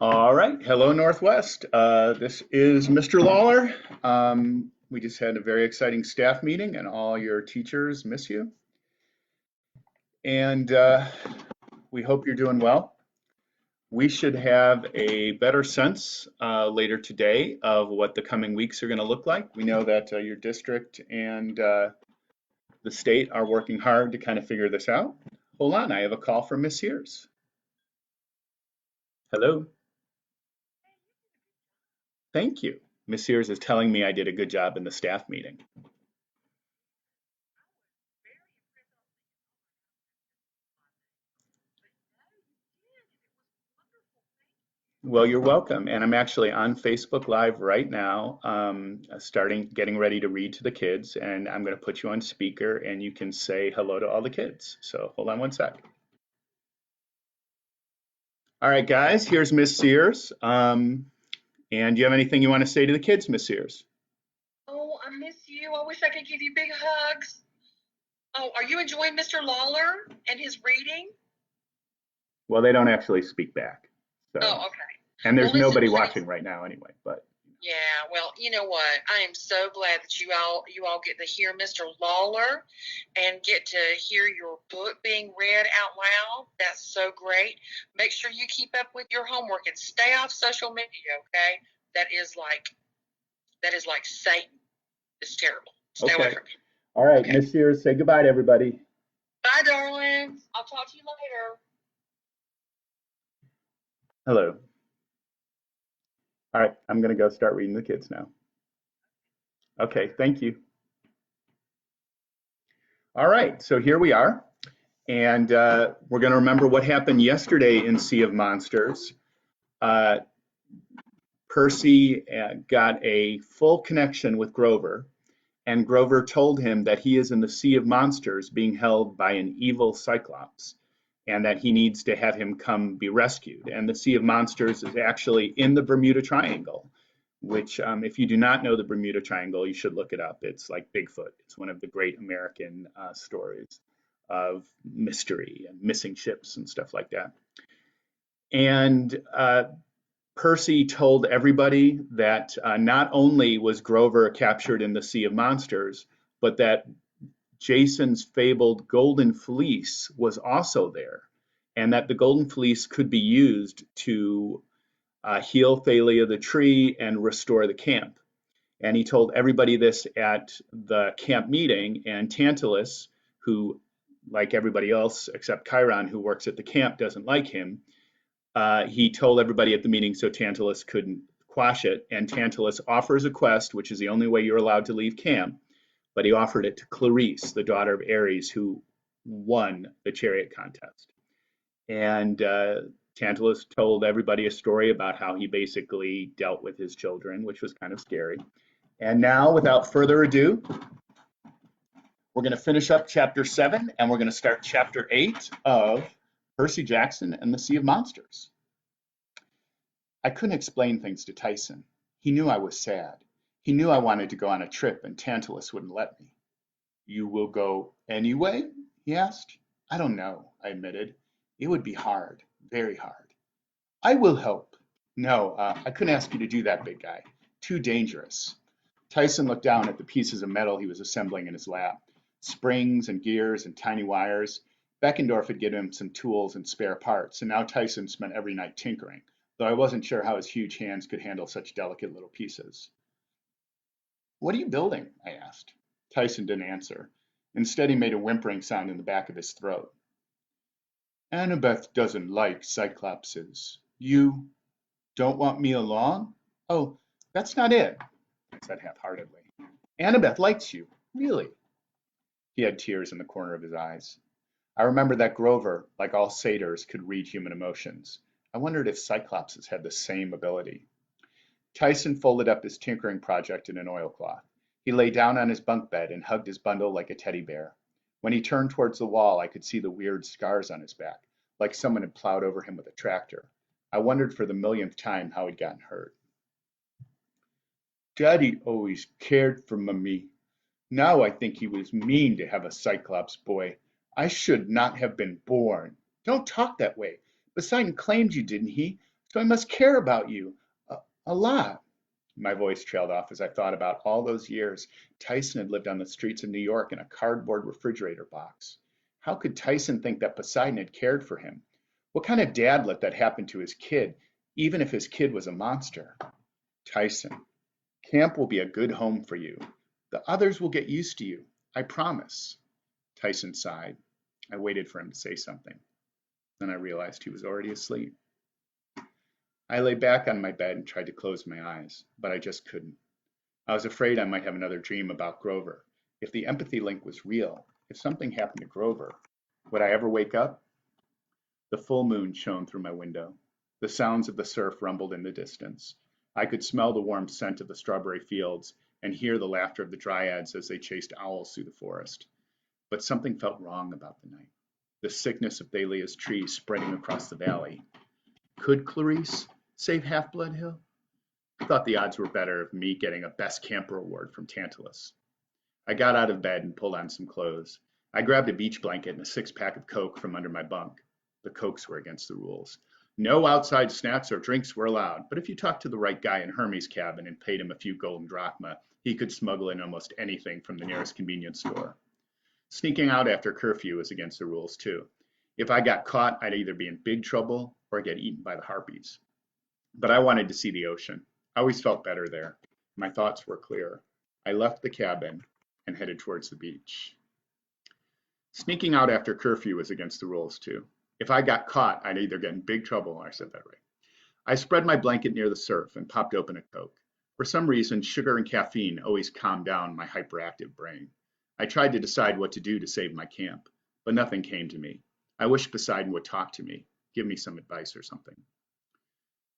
All right. Hello, Northwest. This is Mr. Lawler. We just had a very exciting staff meeting, and all your teachers miss you. And we hope you're doing well. We should have a better sense later today of what the coming weeks are going to look like. We know that your district and the state are working hard to kind of figure this out. Hold on, I have a call from Miss Sears. Hello. Thank you. Miss Sears is telling me I did a good job in the staff meeting. Well, you're welcome. And I'm actually on Facebook Live right now, getting ready to read to the kids. And I'm going to put you on speaker and you can say hello to all the kids. So hold on one sec. All right, guys, here's Miss Sears. And do you have anything you want to say to the kids, Miss Sears? Oh, I miss you. I wish I could give you big hugs. Oh, are you enjoying Mr. Lawler and his reading? Well, they don't actually speak back. So, Oh, okay. and there's Well, listen, nobody please. watching right now anyway, but. Yeah, well, you know what? I am so glad that you all get to hear Mr. Lawler and get to hear your book being read out loud. That's so great. Make sure you keep up with your homework and stay off social media, okay? That is like Satan. It's terrible. Stay away from it. All right, Okay. Miss Sears, say goodbye to everybody. Bye, darlings. I'll talk to you later. Hello. All right, I'm going to go start reading the kids now. Okay, thank you. All right, so here we are. And we're going to remember what happened yesterday in Sea of Monsters. Percy got a full connection with Grover, and Grover told him that he is in the Sea of Monsters being held by an evil Cyclops, and that he needs to have him come be rescued. And the Sea of Monsters is actually in the Bermuda Triangle, which if you do not know the Bermuda Triangle, you should look it up. It's like Bigfoot. It's one of the great American stories of mystery and missing ships and stuff like that. And Percy told everybody that not only was Grover captured in the Sea of Monsters, but that Jason's fabled Golden Fleece was also there, and that the Golden Fleece could be used to heal Thalia the tree and restore the camp. And he told everybody this at the camp meeting, and Tantalus, who, like everybody else except Chiron, who works at the camp, doesn't like him, he told everybody at the meeting so Tantalus couldn't quash it. And Tantalus offers a quest, which is the only way you're allowed to leave camp, but he offered it to Clarice, the daughter of Ares, who won the chariot contest. And Tantalus told everybody a story about how he basically dealt with his children, which was kind of scary. And now, without further ado, we're going to finish up chapter 7, and we're going to start chapter 8 of Percy Jackson and the Sea of Monsters. I couldn't explain things to Tyson. He knew I was sad. He knew I wanted to go on a trip, and Tantalus wouldn't let me. You will go anyway? He asked. I don't know, I admitted. It would be hard, very hard. I will help. No, I couldn't ask you to do that, big guy. Too dangerous. Tyson looked down at the pieces of metal he was assembling in his lap. Springs and gears and tiny wires. Beckendorf had given him some tools and spare parts, and now Tyson spent every night tinkering, though I wasn't sure how his huge hands could handle such delicate little pieces. What are you building? I asked. Tyson didn't answer. Instead, he made a whimpering sound in the back of his throat. Annabeth doesn't like Cyclopses. You don't want me along? Oh, that's not it, I said half-heartedly. Annabeth likes you, really. He had tears in the corner of his eyes. I remembered that Grover, like all satyrs, could read human emotions. I wondered if Cyclopses had the same ability. Tyson folded up his tinkering project in an oilcloth. He lay down on his bunk bed and hugged his bundle like a teddy bear. When he turned towards the wall, I could see the weird scars on his back, like someone had plowed over him with a tractor. I wondered for the millionth time how he'd gotten hurt. Daddy always cared for Mummy. Now I think he was mean to have a Cyclops boy. I should not have been born. Don't talk that way. Poseidon claimed you, didn't he? So I must care about you a lot. My voice trailed off as I thought about all those years Tyson had lived on the streets of New York in a cardboard refrigerator box. How could Tyson think that Poseidon had cared for him? What kind of dad let that happen to his kid, even if his kid was a monster? Tyson, camp will be a good home for you. The others will get used to you. I promise. Tyson sighed. I waited for him to say something. Then I realized he was already asleep. I lay back on my bed and tried to close my eyes, but I just couldn't. I was afraid I might have another dream about Grover. If the empathy link was real, if something happened to Grover, would I ever wake up? The full moon shone through my window. The sounds of the surf rumbled in the distance. I could smell the warm scent of the strawberry fields and hear the laughter of the dryads as they chased owls through the forest. But something felt wrong about the night. The sickness of Thalia's tree spreading across the valley. Could Clarice save Half-Blood Hill? I thought the odds were better of me getting a Best Camper award from Tantalus. I got out of bed and pulled on some clothes. I grabbed a beach blanket and a six-pack of Coke from under my bunk. The Cokes were against the rules. No outside snacks or drinks were allowed, but if you talked to the right guy in Hermes' cabin and paid him a few golden drachma, he could smuggle in almost anything from the nearest convenience store. Sneaking out after curfew was against the rules, too. If I got caught, I'd either be in big trouble or get eaten by the harpies. But I wanted to see the ocean. I always felt better there. My thoughts were clear. I left the cabin and headed towards the beach. Sneaking out after curfew was against the rules, too. If I got caught, I'd either get in big trouble, I said that right. I spread my blanket near the surf and popped open a Coke. For some reason, sugar and caffeine always calmed down my hyperactive brain. I tried to decide what to do to save my camp, but nothing came to me. I wished Poseidon would talk to me, give me some advice or something.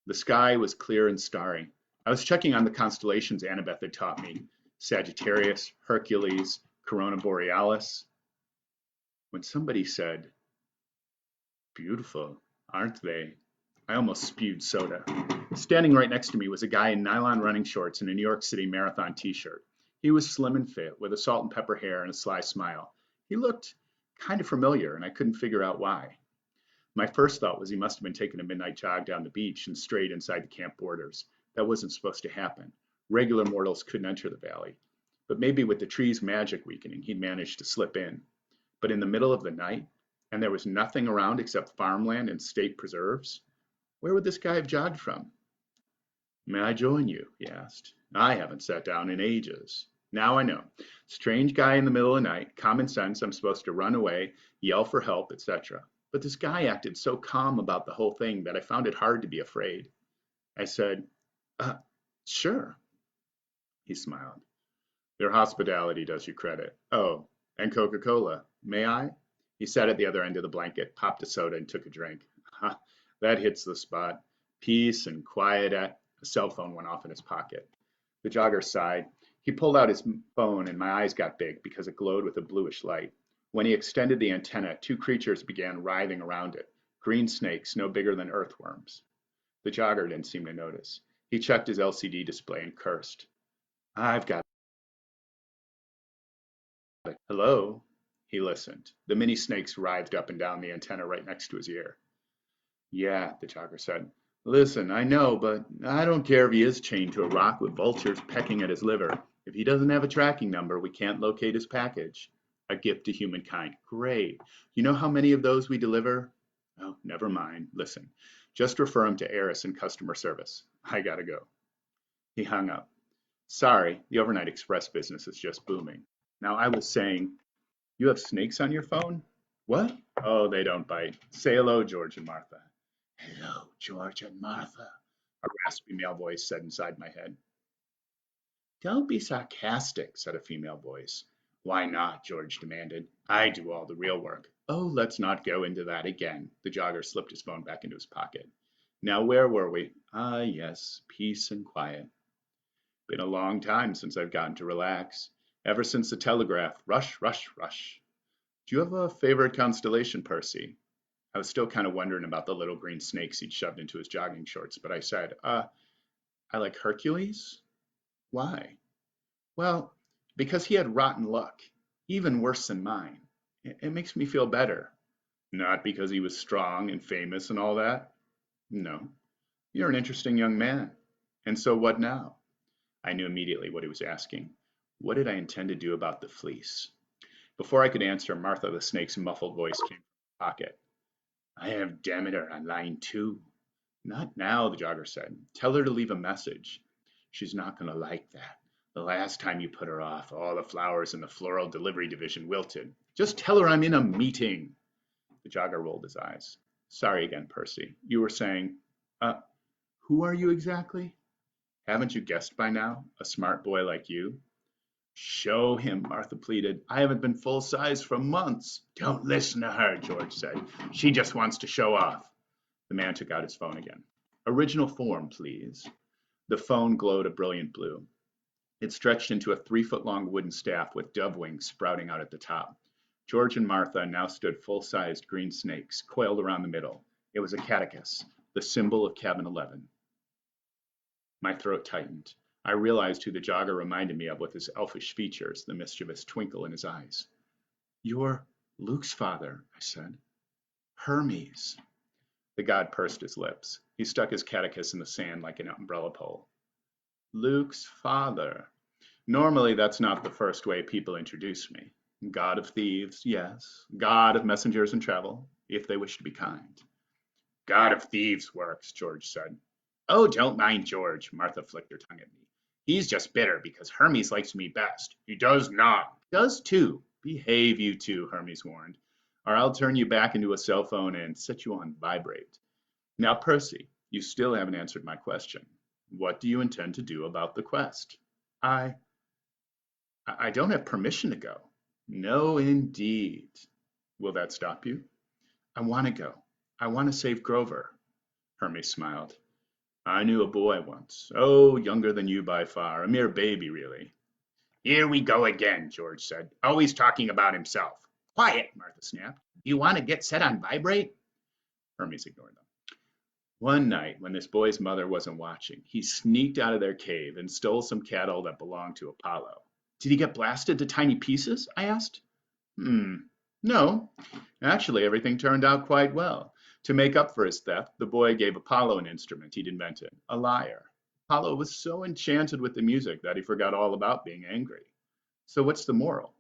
The sky was clear and starry. I was checking on the constellations Annabeth had taught me, Sagittarius, Hercules, Corona Borealis, when somebody said, "Beautiful, aren't they?" I almost spewed soda. Standing right next to me was a guy in nylon running shorts and a New York City Marathon t-shirt. He was slim and fit, with a salt and pepper hair and a sly smile. He looked kind of familiar, and I couldn't figure out why. My first thought was he must have been taking a midnight jog down the beach and strayed inside the camp borders. That wasn't supposed to happen. Regular mortals couldn't enter the valley. But maybe with the tree's magic weakening, he'd managed to slip in. But in the middle of the night, and there was nothing around except farmland and state preserves, where would this guy have jogged from? "May I join you?" he asked. "I haven't sat down in ages." Now I know. Strange guy in the middle of the night, common sense, I'm supposed to run away, yell for help, etc. But this guy acted so calm about the whole thing that I found it hard to be afraid. I said, uh, sure. He smiled. "Your hospitality does you credit. Oh, and Coca-Cola. May I?" He sat at the other end of the blanket, popped a soda, and took a drink. Huh, that hits the spot. Peace and quiet. A cell phone went off in his pocket. The jogger sighed. He pulled out his phone, and my eyes got big because it glowed with a bluish light. When he extended the antenna, two creatures began writhing around it, green snakes no bigger than earthworms. The jogger didn't seem to notice. He checked his LCD display and cursed. "I've got it. Hello?" He listened. The mini snakes writhed up and down the antenna right next to his ear. "Yeah," the jogger said. "Listen, I know, but I don't care if he is chained to a rock with vultures pecking at his liver. If he doesn't have a tracking number, we can't locate his package. A gift to humankind. Great. You know how many of those we deliver?" "Oh, never mind. Listen, just refer him to Eris in customer service. I gotta go." He hung up. "Sorry, the overnight express business is just booming." Now I was saying, "You have snakes on your phone?" "What?" "Oh, they don't bite. Say hello, George and Martha." "Hello, George and Martha," a raspy male voice said inside my head. "Don't be sarcastic," said a female voice. "Why not?" George demanded. "I do all the real work." "Oh, let's not go into that again." The jogger slipped his phone back into his pocket. "Now, where were we? Ah, yes, peace and quiet. Been a long time since I've gotten to relax. Ever since the telegraph. Rush, rush, rush. Do you have a favorite constellation, Percy?" I was still kind of wondering about the little green snakes he'd shoved into his jogging shorts, but I said, I like Hercules." "Why?" "Well, because he had rotten luck, even worse than mine. It makes me feel better." "Not because he was strong and famous and all that?" "No." You're an interesting young man. And so what now? I knew immediately what he was asking. What did I intend to do about the fleece? Before I could answer, Martha the snake's muffled voice came from her pocket. I have damned her on line 2. Not now, the jogger said. Tell her to leave a message. She's not going to like that. The last time you put her off, all the flowers in the floral delivery division wilted. Just tell her I'm in a meeting. The jogger rolled his eyes. Sorry again, Percy. You were saying, who are you exactly? Haven't you guessed by now? A smart boy like you? Show him, Martha pleaded. I haven't been full size for months. Don't listen to her, George said. She just wants to show off. The man took out his phone again. Original form, please. The phone glowed a brilliant blue. It stretched into a 3-foot-long wooden staff with dove wings sprouting out at the top. George and Martha now stood full-sized green snakes, coiled around the middle. It was a catechus, the symbol of Cabin 11. My throat tightened. I realized who the jogger reminded me of with his elfish features, the mischievous twinkle in his eyes. You're Luke's father, I said. Hermes. The god pursed his lips. He stuck his catechus in the sand like an umbrella pole. Luke's father. Normally, that's not the first way people introduce me. God of thieves, yes. God of messengers and travel, if they wish to be kind. God of thieves works, George said. Oh, don't mind George, Martha flicked her tongue at me. He's just bitter because Hermes likes me best. He does not. Does too. Behave, you two, Hermes warned, or I'll turn you back into a cell phone and set you on vibrate. Now, Percy, you still haven't answered my question. What do you intend to do about the quest? I don't have permission to go. No, indeed. Will that stop you? I want to go. I want to save Grover. Hermes smiled. I knew a boy once. Oh, younger than you by far. A mere baby, really. Here we go again, George said. Always talking about himself. Quiet, Martha snapped. Do you want to get set on vibrate? Hermes ignored them. One night, when this boy's mother wasn't watching, he sneaked out of their cave and stole some cattle that belonged to Apollo. Did he get blasted to tiny pieces? I asked. No. Actually, everything turned out quite well. To make up for his theft, the boy gave Apollo an instrument he'd invented, a lyre. Apollo was so enchanted with the music that he forgot all about being angry. So what's the moral?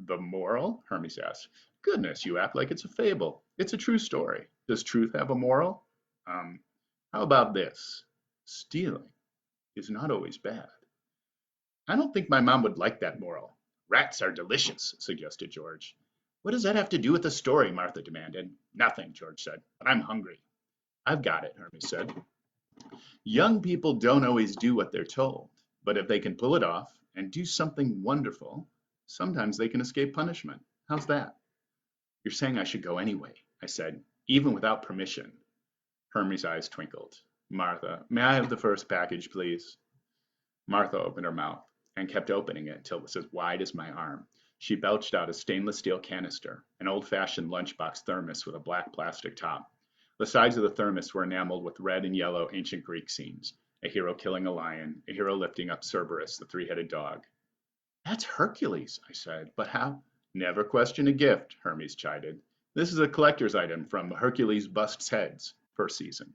The moral? Hermes asked. Goodness, you act like it's a fable. It's a true story. Does truth have a moral? How about this? Stealing is not always bad. I don't think my mom would like that moral. Rats are delicious, suggested George. What does that have to do with the story? Martha demanded. Nothing, George said, but I'm hungry. I've got it, Hermes said. Young people don't always do what they're told, but if they can pull it off and do something wonderful, sometimes they can escape punishment. How's that? You're saying I should go anyway, I said, even without permission. Hermes' eyes twinkled. Martha, may I have the first package, please? Martha opened her mouth and kept opening it until it was as wide as my arm. She belched out a stainless steel canister, an old-fashioned lunchbox thermos with a black plastic top. The sides of the thermos were enameled with red and yellow ancient Greek scenes, a hero killing a lion, a hero lifting up Cerberus, the three-headed dog. That's Hercules, I said, but how? Never question a gift, Hermes chided. This is a collector's item from Hercules Busts Heads, first season.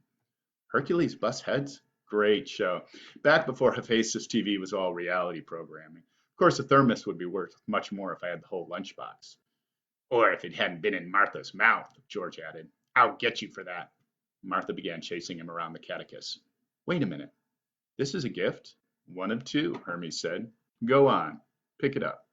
Hercules Busts Heads? Great show. Back before Hephaestus TV was all reality programming. Of course, a thermos would be worth much more if I had the whole lunchbox. Or if it hadn't been in Martha's mouth, George added. I'll get you for that. Martha began chasing him around the catechus. Wait a minute. This is a gift? One of two, Hermes said. Go on. Pick it up.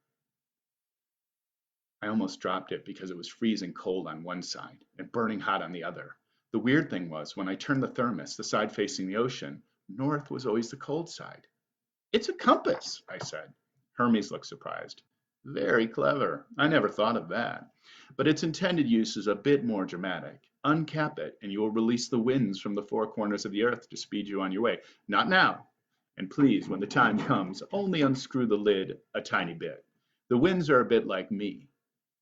I almost dropped it because it was freezing cold on one side and burning hot on the other. The weird thing was, when I turned the thermos, the side facing the ocean, north was always the cold side. It's a compass, I said. Hermes looked surprised. Very clever. I never thought of that. But its intended use is a bit more dramatic. Uncap it, and you will release the winds from the four corners of the earth to speed you on your way. Not now. And please, when the time comes, only unscrew the lid a tiny bit. The winds are a bit like me,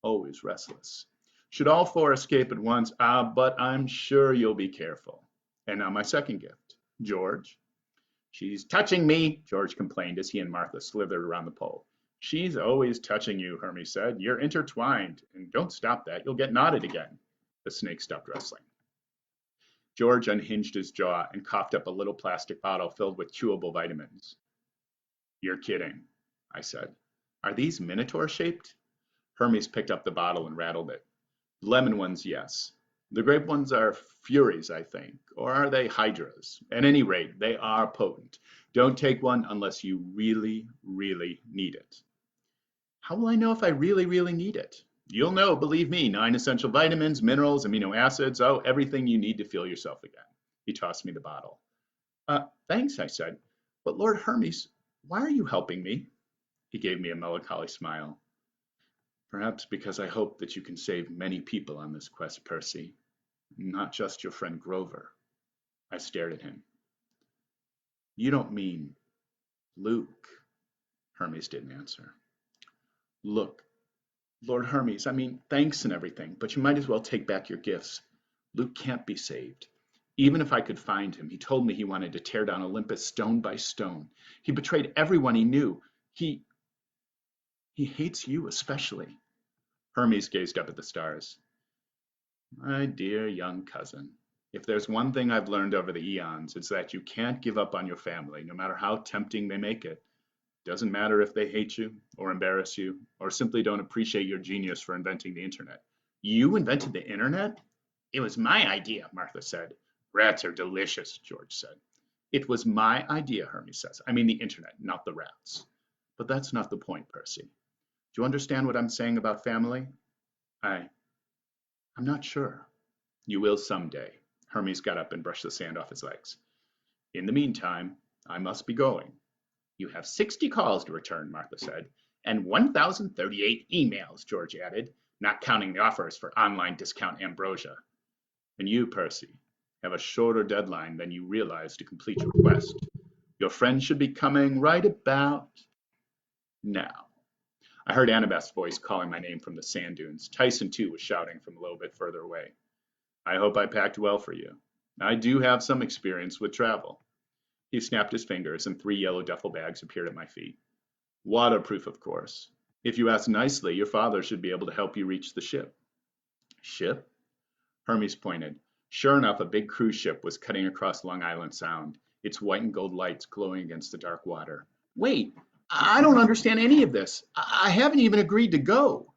always restless. Should all four escape at once? But I'm sure you'll be careful. And now my second gift. George? She's touching me, George complained as he and Martha slithered around the pole. She's always touching you, Hermes said. You're intertwined, and don't stop that. You'll get knotted again. The snake stopped wrestling. George unhinged his jaw and coughed up a little plastic bottle filled with chewable vitamins. You're kidding, I said. Are these Minotaur shaped? Hermes picked up the bottle and rattled it. The lemon ones, yes. The grape ones are Furies, I think. Or are they Hydras? At any rate, they are potent. Don't take one unless you really, really need it. How will I know if I really, really need it? You'll know, believe me, 9 essential vitamins, minerals, amino acids, oh, everything you need to feel yourself again. He tossed me the bottle. Thanks, I said. But Lord Hermes, why are you helping me? He gave me a melancholy smile. Perhaps because I hope that you can save many people on this quest, Percy. Not just your friend Grover. I stared at him. You don't mean Luke? Hermes didn't answer. Look, Lord Hermes, I mean, thanks and everything, but you might as well take back your gifts. Luke can't be saved. Even if I could find him, he told me he wanted to tear down Olympus stone by stone. He betrayed everyone he knew. He hates you especially. Hermes gazed up at the stars. My dear young cousin, if there's one thing I've learned over the eons, it's that you can't give up on your family, no matter how tempting they make it. Doesn't matter if they hate you, or embarrass you, or simply don't appreciate your genius for inventing the internet. You invented the internet? It was my idea, Martha said. Rats are delicious, George said. It was my idea, Hermes says. I mean the internet, not the rats. But that's not the point, Percy. Do you understand what I'm saying about family? I'm not sure. You will someday. Hermes got up and brushed the sand off his legs. In the meantime, I must be going. You have 60 calls to return, Martha said, and 1,038 emails, George added, not counting the offers for online discount ambrosia. And you, Percy, have a shorter deadline than you realize to complete your quest. Your friend should be coming right about now. I heard Annabeth's voice calling my name from the sand dunes. Tyson, too, was shouting from a little bit further away. I hope I packed well for you. I do have some experience with travel. He snapped his fingers and 3 yellow duffel bags appeared at my feet. Waterproof, of course. If you ask nicely, your father should be able to help you reach the ship. Ship? Hermes pointed. Sure enough, a big cruise ship was cutting across Long Island Sound, its white and gold lights glowing against the dark water. Wait, I don't understand any of this. I haven't even agreed to go.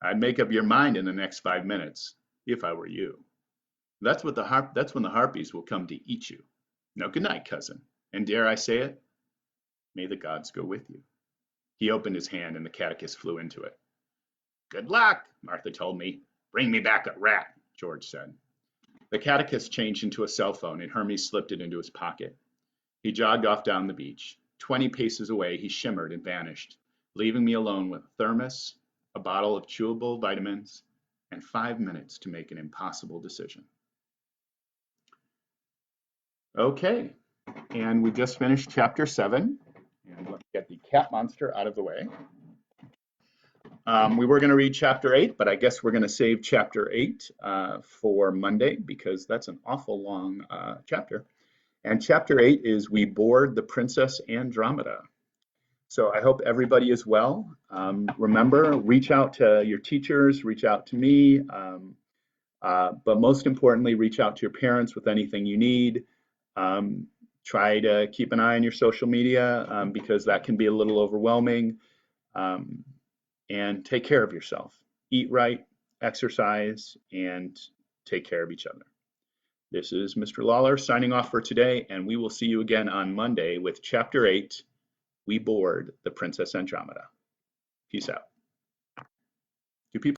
I'd make up your mind in the next 5 minutes, if I were you. That's when the harpies will come to eat you. Now, good night, cousin. And dare I say it? May the gods go with you. He opened his hand and the catechist flew into it. Good luck, Martha told me. Bring me back a rat, George said. The catechist changed into a cell phone and Hermes slipped it into his pocket. He jogged off down the beach. 20 paces away, he shimmered and vanished, leaving me alone with a thermos, a bottle of chewable vitamins, and 5 minutes to make an impossible decision. Okay, and we just finished chapter 7, and let's get the cat monster out of the way. We were going to read chapter 8, but I guess we're going to save chapter 8 for Monday because that's an awful long chapter. And chapter 8 is We Board the Princess Andromeda. So I hope everybody is well. Remember, reach out to your teachers, reach out to me, but most importantly, reach out to your parents with anything you need. Try to keep an eye on your social media because that can be a little overwhelming. And take care of yourself. Eat right, exercise, and take care of each other. This is Mr. Lawler signing off for today, and we will see you again on Monday with Chapter 8, We Board the Princess Andromeda. Peace out. Do people